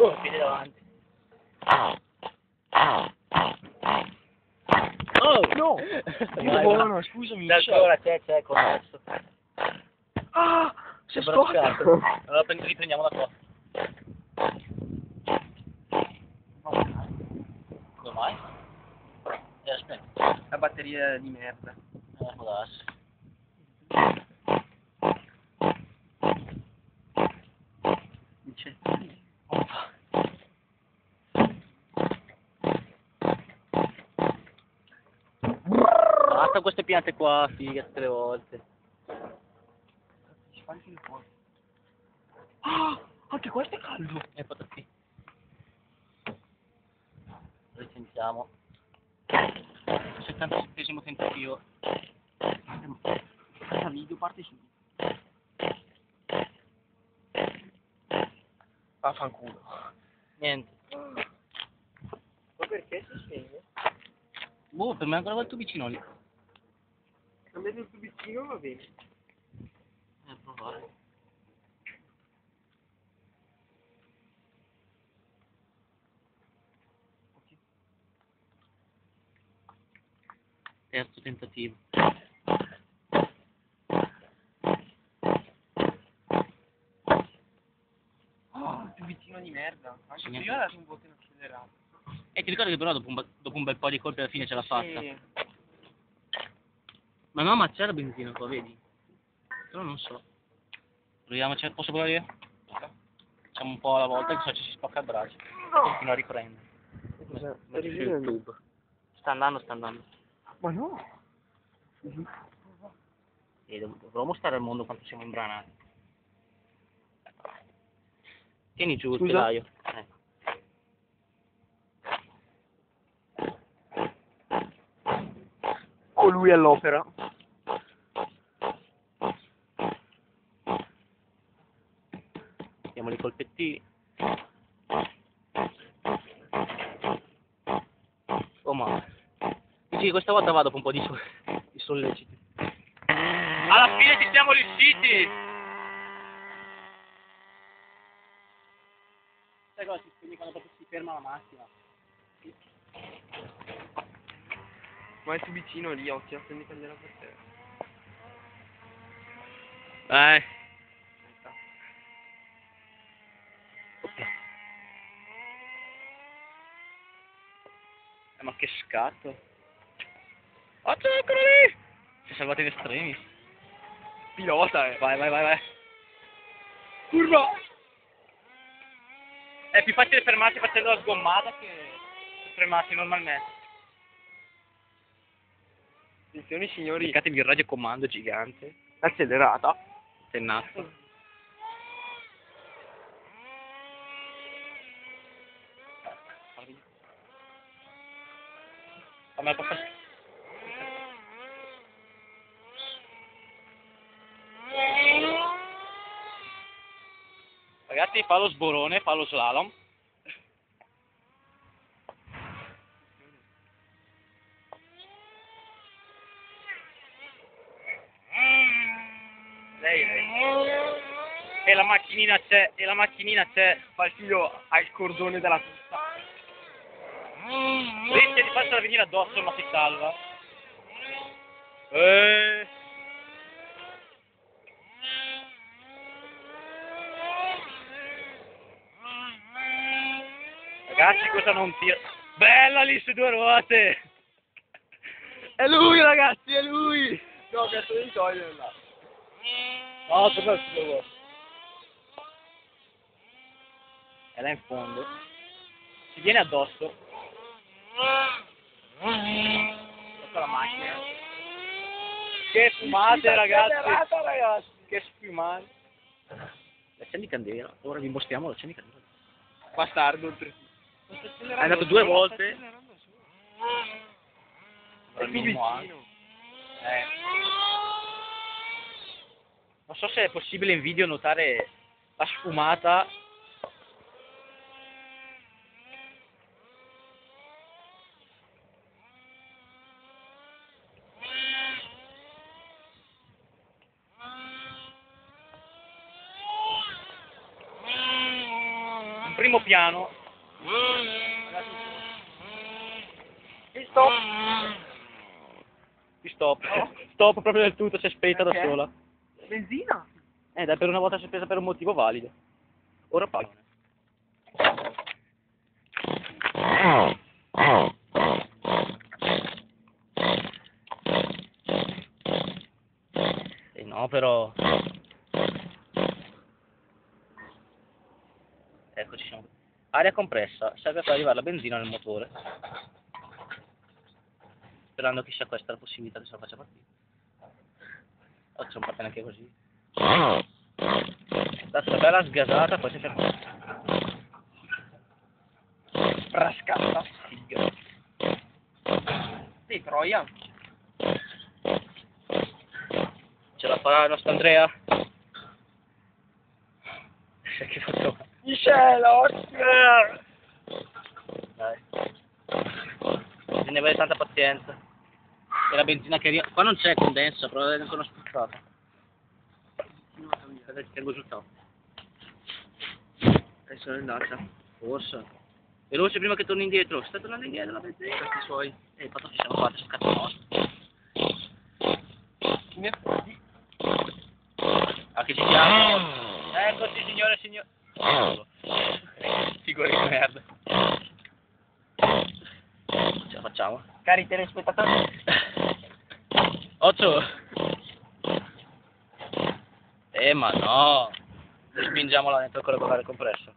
Oh, piede davanti. Oh! No! Vai, Buono, vai. scusami. C'è ancora, c'è, connesso. Ah! Si è Bracciato. storto! Allora riprendiamo da qua. Come mai? Aspetta. La batteria di merda. Può darsi. Dice. Basta queste piante qua, figa, tutte le volte. Ah! Anche questo è caldo! E patati. Risentiamo. 77esimo tentativo. Questa video parte subito. Vaffanculo. Niente. Ma perché si spegne? Boh, per me ancora quel tubicino lì. Cambiate il tubicino, va bene. Provare. Terzo tentativo. Oh, il tubicino di merda. Anche Sì, io adesso un po' in accelerato. E ti ricordo che però dopo un bel po' di colpi alla fine ce l'ha fatta. Sì. Ma no, ma c'è la benzina qua, vedi? Però non so. Proviamoci, posso provare io? Facciamo un po' alla volta che so ci si spacca il braccio. No! Continua a riprendere. Sta Metti su rivedendo. YouTube. Sta andando, sta andando. Ma no! E dovrò mostrare al mondo quanto siamo imbranati. Tieni giù il Scusa? telaio. Oh, lui all'opera. Diamoli i colpettini. Oh ma. Sì, questa volta vado con un po' di solleciti. Alla fine ci siamo riusciti! Sai cosa si spegne quando proprio si ferma la macchina? Ma il tubicino lì, occhio, prendi candela per te. Ma che scatto! Oh, c'è ancora lì! Si è salvato in estremi. Pilota, Vai, vai, vai, vai. Curva! È più facile fermarsi facendo la sgommata che fermarsi normalmente. Attenzione signori. Cercatevi il radiocomando gigante. Accelerata. Tennato. Fammi passare. Ragazzi, fa lo sborone, fa lo slalom. Lei. E la macchinina c'è, Fa il figlio al cordone della pista. rischia di farsela venire addosso ma si salva. Ragazzi, cosa non tira? Bella lì su due ruote! È lui ragazzi, è lui! No, cazzo devi toglierla. No, torna su due ruote. È là in fondo. Si viene addosso. Ecco la macchina. Che fumate ragazzi! Che sfumate! L'accendi candela, ora vi mostriamo l'accendi candela. Bastardo oltre. È andato due volte. È più vicino. Non so se è possibile in video notare la sfumata. primo piano. Stop. Stop. Stop proprio del tutto, si è spenta da Perché? sola. Benzina? Dai, per una volta si è spesa per un motivo valido. Ora pago. No, però... Eccoci siamo. Aria compressa, serve per arrivare la benzina nel motore. Sperando che sia questa la possibilità che se la faccia partire. Oggi non parte neanche così. Dato una bella sgasata, poi si ferma. Frascata. Figa. Sì, troia. Ce la farà il nostro Andrea? Che faccio? Michelo! Dai. Bisogna avere tanta pazienza. E la benzina che arriva... Qua non c'è condensa, però è ancora spruzzata. Aspetta, ti tengo giù il capo. Sono andata. Forse. Veloce prima che torni indietro. Stai tornando indietro la benzina. Questi suoi. Fatto ci siamo fatti sul cazzo nostro. Ah, che ci siamo. Eccoci signore e signori. Figure di merda. Ce la facciamo? Cari telespettatori. 8. Ma no. Spingiamola dentro con l'aria compressa.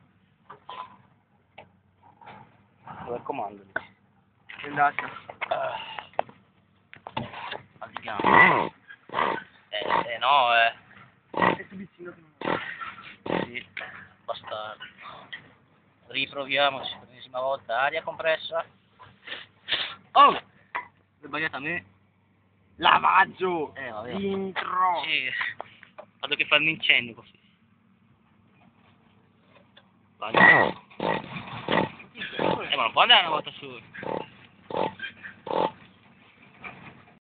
Dove è il comando? È andata. Andiamo. No, È più vicino. Sì. Bastardo. Riproviamoci per l'ennesima volta. Aria compressa. Oh! L'ho sbagliata a me. Lavaggio. Vabbè. Intro. Sì. Vado che fa un incendio così. Vai. Ma non può andare una volta su.